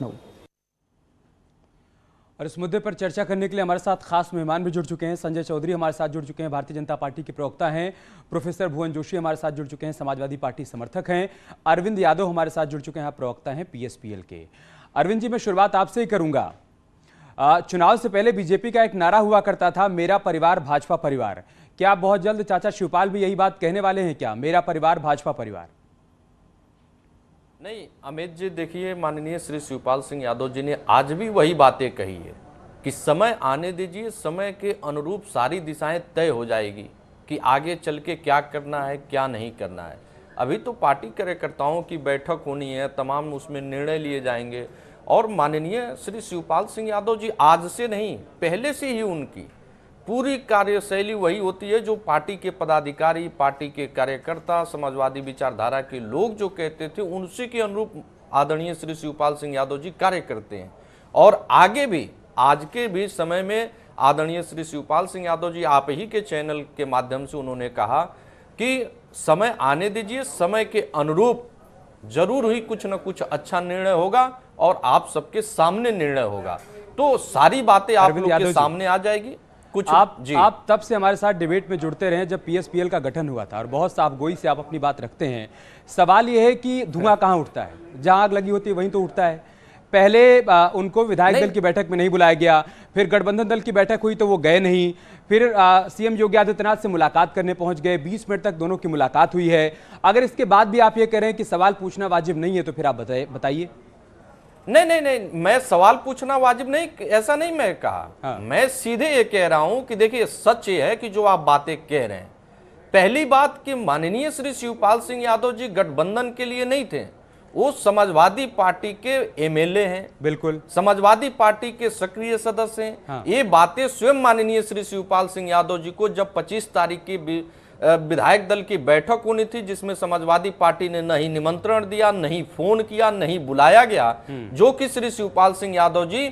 लखनऊ। और इस मुद्दे पर चर्चा करने के लिए हमारे साथ खास मेहमान भी जुड़ चुके हैं। संजय चौधरी हमारे साथ जुड़ चुके हैं, भारतीय जनता पार्टी के प्रवक्ता हैं। प्रोफेसर भुवन जोशी हमारे साथ जुड़ चुके हैं, समाजवादी पार्टी समर्थक हैं। अरविंद यादव हमारे साथ जुड़ चुके हैं, प्रवक्ता हैं पीएसपीएल के। अरविंद जी, मैं शुरुआत आपसे ही करूंगा। चुनाव से पहले बीजेपी का एक नारा हुआ करता था, मेरा परिवार भाजपा परिवार। क्या बहुत जल्द चाचा शिवपाल भी यही बात कहने वाले हैं क्या, मेरा परिवार भाजपा परिवार? नहीं अमित जी, देखिए माननीय श्री शिवपाल सिंह यादव जी ने आज भी वही बातें कही है कि समय आने दीजिए, समय के अनुरूप सारी दिशाएं तय हो जाएगी कि आगे चल के क्या करना है क्या नहीं करना है। अभी तो पार्टी कार्यकर्ताओं की बैठक होनी है, तमाम उसमें निर्णय लिए जाएंगे। और माननीय श्री शिवपाल सिंह यादव जी आज से नहीं, पहले से ही उनकी पूरी कार्यशैली वही होती है जो पार्टी के पदाधिकारी, पार्टी के कार्यकर्ता, समाजवादी विचारधारा के लोग जो कहते थे उनसे के अनुरूप आदरणीय श्री शिवपाल सिंह यादव जी कार्य करते हैं। और आगे भी, आज के भी समय में आदरणीय श्री शिवपाल सिंह यादव जी, आप ही के चैनल के माध्यम से उन्होंने कहा कि समय आने दीजिए, समय के अनुरूप जरूर ही कुछ न कुछ अच्छा निर्णय होगा और आप सबके सामने निर्णय होगा। तो सारी बातें आप लोग के सामने आ जाएगी। कुछ आप तब से हमारे साथ डिबेट में जुड़ते रहे जब पीएसपीएल का गठन हुआ था और बहुत साफगोई से आप अपनी बात रखते हैं। सवाल यह है कि धुआं कहां उठता है, जहां आग लगी होती है वहीं तो उठता है। पहले उनको विधायक दल की बैठक में नहीं बुलाया गया, फिर गठबंधन दल की बैठक हुई तो वो गए नहीं, फिर सीएम योगी आदित्यनाथ से मुलाकात करने पहुंच गए, 20 मिनट तक दोनों की मुलाकात हुई है। अगर इसके बाद भी आप ये कह रहे हैं कि सवाल पूछना वाजिब नहीं है तो फिर आप बताइए। नहीं, मैं सवाल पूछना वाजिब नहीं, ऐसा नहीं मैं कहा। हाँ। मैं सीधे ये कह रहा हूं कि देखिए सच ये है कि जो आप बातें कह रहे हैं, पहली बात कि माननीय श्री शिवपाल सिंह यादव जी गठबंधन के लिए नहीं थे, वो समाजवादी पार्टी के एमएलए हैं, बिल्कुल समाजवादी पार्टी के सक्रिय सदस्य हैं। हाँ। ये बातें स्वयं माननीय श्री शिवपाल सिंह यादव जी को जब 25 तारीख की विधायक दल की बैठक होनी थी, जिसमें समाजवादी पार्टी ने नहीं निमंत्रण दिया, नहीं फोन किया, नहीं बुलाया गया, जो कि श्री शिवपाल सिंह यादव जी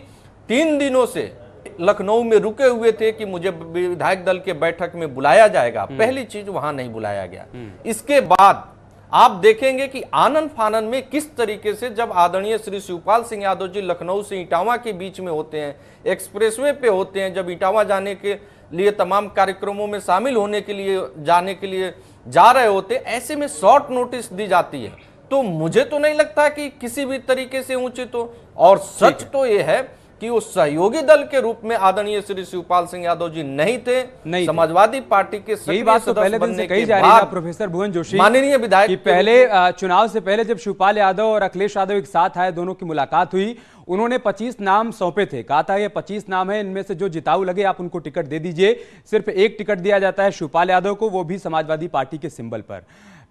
3 दिनों से लखनऊ में रुके हुए थे कि मुझे विधायक दल के बैठक में बुलाया जाएगा। पहली चीज, वहां नहीं बुलाया गया। इसके बाद आप देखेंगे कि आनन फानन में किस तरीके से जब आदरणीय श्री शिवपाल सिंह यादव जी लखनऊ से इटावा के बीच में होते हैं, एक्सप्रेसवे पे होते हैं, जब इटावा जाने के लिए तमाम कार्यक्रमों में शामिल होने के लिए जाने के लिए जा रहे होते, ऐसे में शॉर्ट नोटिस दी जाती है। तो मुझे तो नहीं लगता कि किसी भी तरीके से उचित हो। और सच तो ये है कि वो सहयोगी दल के रूप में आदरणीय श्री शिवपाल सिंह यादव जी नहीं थे, समाजवादी पार्टी के यही बात तो पहले दिन से कही जा रही है प्रोफेसर भुवन जोशी, माननीय विधायक, पहले चुनाव से पहले जब शिवपाल यादव और अखिलेश यादव एक साथ आए, दोनों की मुलाकात हुई, उन्होंने 25 नाम सौंपे थे, कहा था ये 25 नाम है, इनमें से जो जिताऊ लगे आप उनको टिकट दे दीजिए। सिर्फ एक टिकट दिया जाता है शिवपाल यादव को, वो भी समाजवादी पार्टी के सिंबल पर।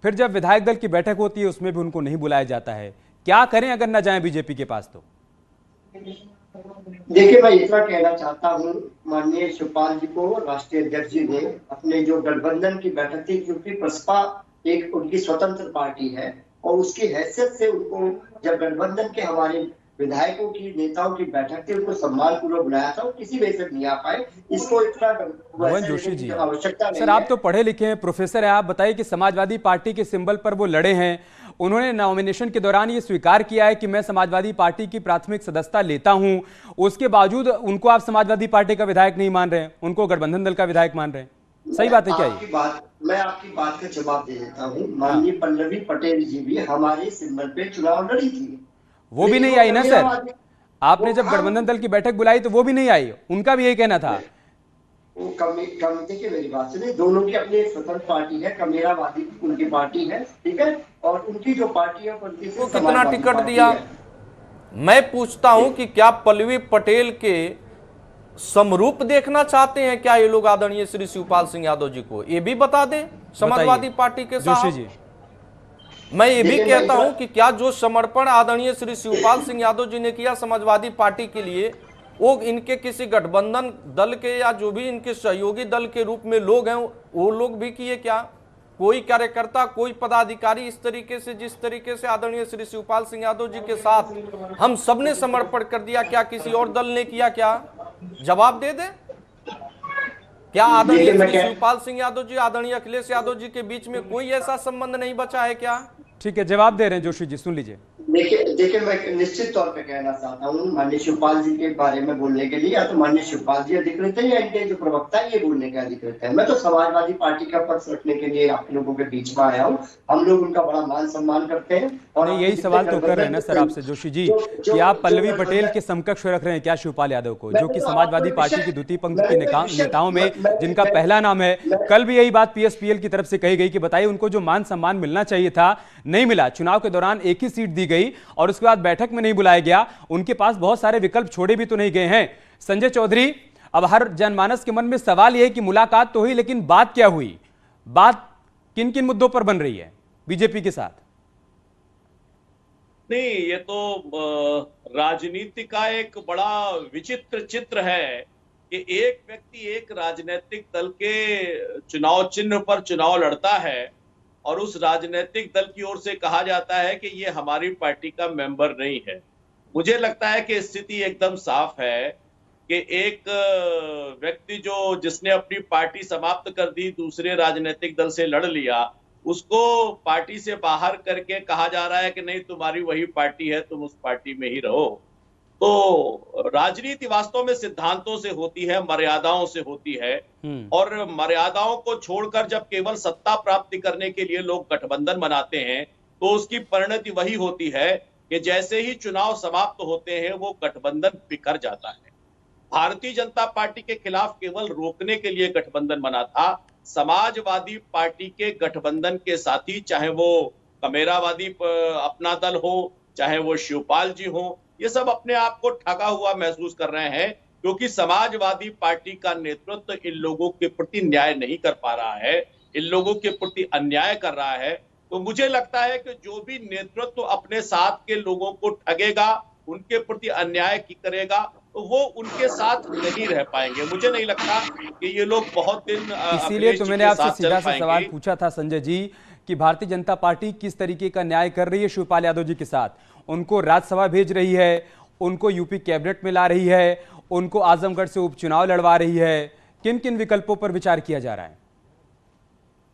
फिर जब विधायक दल की बैठक होती है उसमें भी उनको नहीं बुलाया जाता है। क्या करें अगर न जाए बीजेपी के पास? तो देखिए, मैं इतना कहना चाहता हूँ, माननीय शिवपाल जी को राष्ट्रीय अध्यक्ष जी ने अपने जो गठबंधन की बैठक थी, क्योंकि बसपा एक उनकी स्वतंत्र पार्टी है और उसकी हैसियत से उनको जब गठबंधन के हमारे विधायकों की, नेताओं की बैठक थी, उनको सम्मान पूर्वक बुलाया था, किसी वजह से नहीं आ पाए। इसको इतना भुवन जोशी जी, आवश्यकता नहीं। सर आप तो पढ़े लिखे हैं, प्रोफेसर है, आप बताइए कि समाजवादी पार्टी के सिंबल पर वो लड़े हैं, उन्होंने नॉमिनेशन के दौरान ये स्वीकार किया है कि मैं समाजवादी पार्टी की प्राथमिक सदस्यता लेता हूं, उसके बावजूद उनको आप समाजवादी पार्टी का विधायक नहीं मान रहे हैं, उनको गठबंधन दल का विधायक मान रहे हैं। सही बात है क्या ये? मैं आपकी बात का जवाब दे देता हूँ। माननीय पल्लवी पटेल जी भी हमारे सिंबल पे चुनाव लड़ी थी, वो भी नहीं आई ना सर। आपने जब गठबंधन दल की बैठक बुलाई तो वो भी नहीं आई, उनका भी यही कहना था। देखिए मेरी बात सुनिए, दोनों की अपनी एक स्वतंत्र पार्टी है, कमेरावादी उनकी पार्टी है, ठीक है, और उनकी जो पार्टी है वो कितना टिकट दिया? मैं पूछता हूं कि क्या पल्लवी पटेल के समरूप देखना चाहते हैं क्या ये लोग आदरणीय श्री शिवपाल सिंह यादव जी को? ये भी बता दें समाजवादी पार्टी के जोशी जी। मैं ये भी कहता हूं कि क्या जो समर्पण आदरणीय श्री शिवपाल सिंह यादव जी ने किया समाजवादी पार्टी के लिए, वो इनके किसी गठबंधन दल के या जो भी इनके सहयोगी दल के रूप में लोग हैं, वो लोग भी किए क्या? कोई कार्यकर्ता, कोई पदाधिकारी इस तरीके से, जिस तरीके से आदरणीय श्री शिवपाल सिंह यादव जी के साथ हम सबने समर्पण कर दिया, क्या किसी और दल ने किया? क्या जवाब दे दे। क्या आदरणीय श्री शिवपाल सिंह यादव जी, आदरणीय अखिलेश यादव जी के बीच में कोई ऐसा संबंध नहीं बचा है क्या? ठीक है, जवाब दे रहे हैं जोशी जी, सुन लीजिए। देखिए देखिए, मैं निश्चित तौर पे कहना चाहता हूँ माननीय शिवपाल जी के बारे में बोलने के लिए, या तो माननीय शिवपाल जी अधिकृत है या इनके जो प्रवक्ता है ये बोलने के अधिकृत है। मैं तो समाजवादी पार्टी का पक्ष रखने के लिए आप लोगों के बीच में आया हूँ। हम लोग उनका बड़ा मान सम्मान करते हैं। और नहीं, यही सवाल तो कर रहे हैं ना सर आपसे जोशी जी, कि आप पल्लवी पटेल के समकक्ष रख रहे हैं क्या शिवपाल यादव को, जो कि समाजवादी पार्टी की द्वितीय पंक्ति के नेताओं में जिनका पहला नाम है। कल भी यही बात पीएसपीएल की तरफ से कही गई कि बताइए उनको जो मान सम्मान मिलना चाहिए था नहीं मिला। चुनाव के दौरान एक ही सीट दी गई और उसके बाद बैठक में नहीं बुलाया गया। उनके पास बहुत सारे विकल्प छोड़े भी तो नहीं गए हैं। संजय चौधरी, अब हर जनमानस के मन में सवाल यह है कि मुलाकात तो हुई, लेकिन बात क्या हुई, बात किन किन मुद्दों पर बन रही है बीजेपी के साथ? नहीं, ये तो राजनीति का एक बड़ा विचित्र चित्र है कि एक व्यक्ति एक राजनीतिक दल के चुनाव चिन्ह पर चुनाव लड़ता है और उस राजनीतिक दल की ओर से कहा जाता है कि ये हमारी पार्टी का मेंबर नहीं है। मुझे लगता है कि स्थिति एकदम साफ है कि एक व्यक्ति जिसने अपनी पार्टी समाप्त कर दी, दूसरे राजनीतिक दल से लड़ लिया, उसको पार्टी से बाहर करके कहा जा रहा है कि नहीं तुम्हारी वही पार्टी है, तुम उस पार्टी में ही रहो। तो राजनीति वास्तव में सिद्धांतों से होती है, मर्यादाओं से होती है। और मर्यादाओं को छोड़कर जब केवल सत्ता प्राप्ति करने के लिए लोग गठबंधन बनाते हैं तो उसकी परिणति वही होती है कि जैसे ही चुनाव समाप्त होते हैं वो गठबंधन बिखर जाता है। भारतीय जनता पार्टी के खिलाफ केवल रोकने के लिए गठबंधन बना था। समाजवादी पार्टी के गठबंधन के साथी, चाहे वो कमेरावादी अपना दल हो, चाहे वो शिवपाल जी हो, ये सब अपने आप को ठगा हुआ महसूस कर रहे हैं क्योंकि समाजवादी पार्टी का नेतृत्व इन लोगों के प्रति न्याय नहीं कर पा रहा है, इन लोगों के प्रति अन्याय कर रहा है। तो मुझे लगता है कि जो भी नेतृत्व अपने साथ के लोगों को ठगेगा, उनके प्रति अन्याय करेगा, तो वो उनके साथ नहीं रह पाएंगे। मुझे नहीं लगता कि ये लोग बहुत दिन इसीलिए तो मैंने आपसे सीधा सा सवाल पूछा था संजय जी कि भारतीय जनता पार्टी किस तरीके का न्याय कर रही है शिवपाल यादव जी के साथ। उनको राज्यसभा भेज रही है, उनको यूपी कैबिनेट में ला रही है, उनको आजमगढ़ से उपचुनाव लड़वा रही है। किन किन विकल्पों पर विचार किया जा रहा है?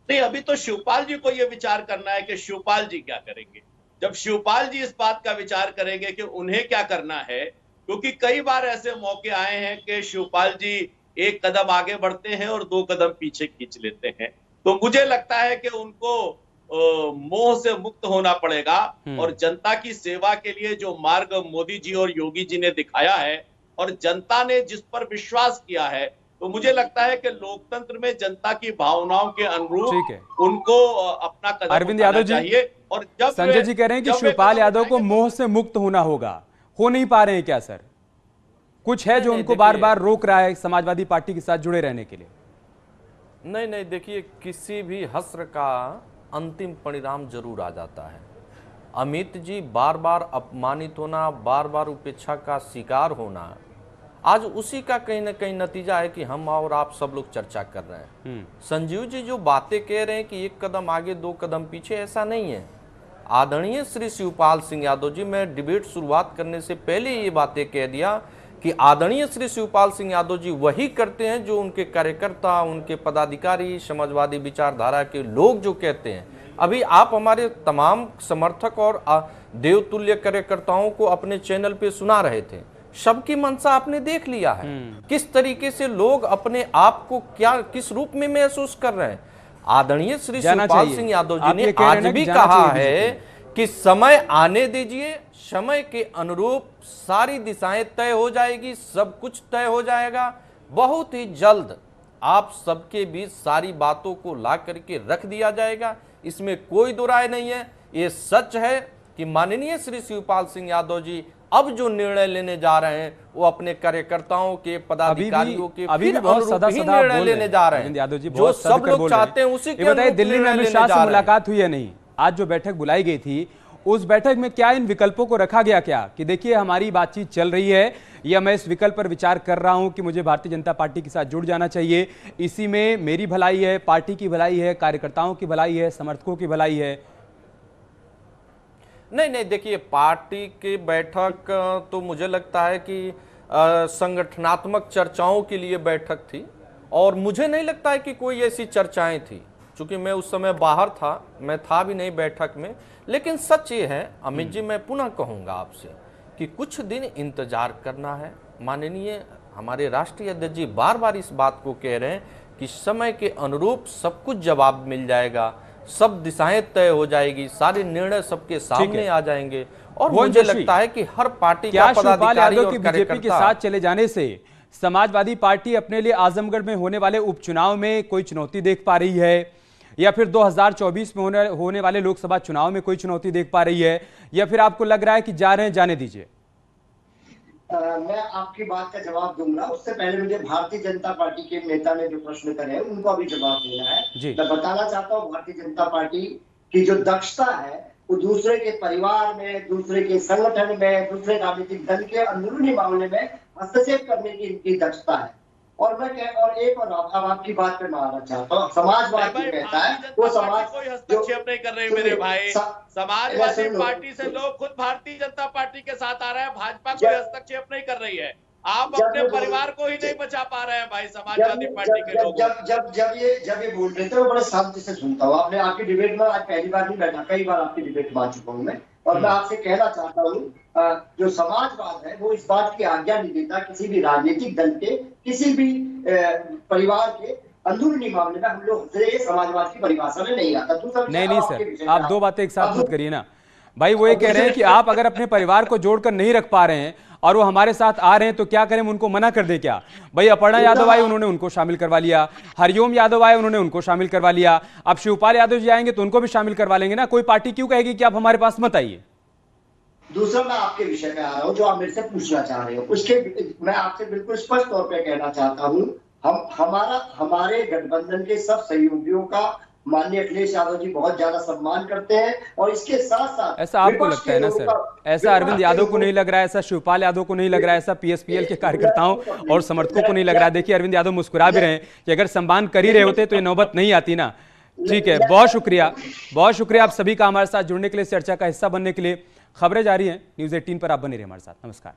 नहीं, अभी तो शिवपाल जी को यह विचार करना है कि शिवपाल जी क्या करेंगे। जब शिवपाल जी इस बात का विचार करेंगे कि उन्हें क्या करना है, क्योंकि कई बार ऐसे मौके आए हैं कि शिवपाल जी एक कदम आगे बढ़ते हैं और 2 कदम पीछे खींच लेते हैं। तो मुझे लगता है कि उनको मोह से मुक्त होना पड़ेगा और जनता की सेवा के लिए जो मार्ग मोदी जी और योगी जी ने दिखाया है और जनता ने जिस पर विश्वास किया है, तो मुझे लगता है कि लोकतंत्र में जनता की भावनाओं के अनुरूप उनको अपना कदम अरविंद यादव जी चाहिए। और जब संजय जी कह रहे हैं कि शिवपाल यादव को मोह से मुक्त होना होगा, हो नहीं पा रहे हैं क्या सर? कुछ है जो उनको बार बार रोक रहा है समाजवादी पार्टी के साथ जुड़े रहने के लिए? नहीं, देखिए, किसी भी हस्र का अंतिम परिणाम जरूर आ जाता है। अमित जी बार बार अपमानित होना, बार बार उपेक्षा का शिकार होना, आज उसी का कहीं ना कहीं नतीजा है कि हम और आप सब लोग चर्चा कर रहे हैं। संजीव जी जो बातें कह रहे हैं कि 1 कदम आगे 2 कदम पीछे, ऐसा नहीं है। आदरणीय श्री शिवपाल सिंह यादव जी, मैं डिबेट शुरुआत करने से पहले ये बातें कह दिया कि आदरणीय श्री शिवपाल सिंह यादव जी वही करते हैं जो उनके कार्यकर्ता, उनके पदाधिकारी, समाजवादी विचारधारा के लोग जो कहते हैं। अभी आप हमारे तमाम समर्थक और देवतुल्य कार्यकर्ताओं को अपने चैनल पे सुना रहे थे। सबकी मंशा आपने देख लिया है, किस तरीके से लोग अपने आप को किस रूप में महसूस कर रहे हैं। आदरणीय श्री शिवपाल सिंह यादव जी ने आज भी कहा है कि समय आने दीजिए, समय के अनुरूप सारी दिशाएं तय हो जाएगी, सब कुछ तय हो जाएगा। बहुत ही जल्द आप सबके बीच सारी बातों को ला करके रख दिया जाएगा, इसमें कोई दो राय नहीं है। ये सच है कि माननीय श्री शिवपाल सिंह यादव जी अब जो निर्णय लेने जा रहे हैं वो अपने कार्यकर्ताओं के, पदाधिकारियों के फिर अनुरूप ही निर्णय लेने जा रहे हैं। यादव जी जो सब लोग चाहते हैं उसी के अनुरूप दिल्ली में अमित शाह से मुलाकात हुई है नहीं? आज जो बैठक बुलाई गई थी उस बैठक में क्या इन विकल्पों को रखा गया क्या कि देखिए हमारी बातचीत चल रही है या मैं इस विकल्प पर विचार कर रहा हूं कि मुझे भारतीय जनता पार्टी के साथ जुड़ जाना चाहिए, इसी में मेरी भलाई है, पार्टी की भलाई है, कार्यकर्ताओं की भलाई है, समर्थकों की भलाई है? नहीं, देखिए, पार्टी की बैठक तो मुझे लगता है कि संगठनात्मक चर्चाओं के लिए बैठक थी और मुझे नहीं लगता है कि कोई ऐसी चर्चाएं थी। चूंकि मैं उस समय बाहर था, मैं था भी नहीं बैठक में, लेकिन सच ये है अमित जी, मैं पुनः कहूँगा आपसे कि कुछ दिन इंतजार करना है। माननीय हमारे राष्ट्रीय अध्यक्ष जी बार बार इस बात को कह रहे हैं कि समय के अनुरूप सब कुछ जवाब मिल जाएगा, सब दिशाएं तय हो जाएगी, सारे निर्णय सबके सामने आ जाएंगे। और मुझे लगता है कि हर पार्टी का पदाधिकारी और बीजेपी के साथ चले जाने से समाजवादी पार्टी अपने लिए आजमगढ़ में होने वाले उपचुनाव में कोई चुनौती देख पा रही है, या फिर 2024 में होने वाले लोकसभा चुनाव में कोई चुनौती देख पा रही है, या फिर आपको लग रहा है कि जा रहे हैं, जाने दीजिए? मैं आपकी बात का जवाब दूंगा, उससे पहले मुझे भारतीय जनता पार्टी के नेता ने जो प्रश्न करे हैं उनको अभी जवाब देना है। मैं बताना चाहता हूँ भारतीय जनता पार्टी की जो दक्षता है वो दूसरे के परिवार में, दूसरे के संगठन में, दूसरे राजनीतिक दल के अंदरूनी मामले में हस्तक्षेप करने की इनकी दक्षता है। और अब आपकी बात पे मैं आना चाहता हूँ, समाजवाद जो कहता है वो समाज कोई हस्तक्षेप नहीं कर रहे मेरे भाई। समाजवादी पार्टी से लोग खुद भारतीय जनता पार्टी के साथ आ रहे हैं, भाजपा कोई हस्तक्षेप नहीं कर रही है। आप अपने परिवार को ही नहीं बचा पा रहे हैं भाई, समाजवादी पार्टी के लोग। जब ये बोल रहे थे मैं बड़े शांति से सुनता हूँ। आपने आपकी डिबेट में आज पहली बार नहीं बैठा, कई बार आपकी डिबेट में आ चुका हूँ मैं, और मैं आपसे कहना चाहता हूँ जो समाजवाद है वो इस बात की आज्ञा नहीं देता किसी भी राजनीतिक दल के, किसी भी परिवार के अंदरूनी मामले में हम लोग समाजवाद की परिभाषा में नहीं आता। नहीं सर, आप दो बातें एक साथ मत करिए ना भाई। वो ये कह रहे हैं कि आप अगर अपने परिवार को जोड़कर नहीं रख पा रहे हैं और वो हमारे साथ आ रहे हैं तो क्या करें, उनको मना कर दे क्या? भाई अपर्णा यादव आए, उन्होंने उनको शामिल करवा लिया, हरिओम यादव आए, उन्होंने उनको शामिल करवा लिया, अब शिवपाल यादव जी आएंगे तो उनको भी शामिल करवा लेंगे ना। कोई पार्टी क्यों कहेगी कि आप हमारे पास मत आइए? दूसरा, मैं आपके विषय पे आ रहा हूँ जो आप मेरे से पूछना चाह रहे हो, उसके मैं आपसे बिल्कुल स्पष्ट तौर पे कहना चाहता हूँ, हमारे गठबंधन के सब सहयोगियों का माननीय अखिलेश यादव जी बहुत ज्यादा सम्मान करते हैं। और इसके साथ साथ ऐसा आपको लगता है ना सर? ऐसा अरविंद यादव को नहीं लग रहा है, ऐसा शिवपाल यादव को नहीं लग रहा है, ऐसा पीएसपीएल के कार्यकर्ताओं और समर्थकों को नहीं लग रहा है? देखिए अरविंद यादव मुस्कुरा भी रहे हैं कि अगर सम्मान कर ही रहे होते तो ये नौबत नहीं आती ना। ठीक है, बहुत शुक्रिया आप सभी का हमारे साथ जुड़ने के लिए, चर्चा का हिस्सा बनने के लिए। खबरें जारी हैं, न्यूज़ 18 पर आप बने रहिए हमारे साथ। नमस्कार।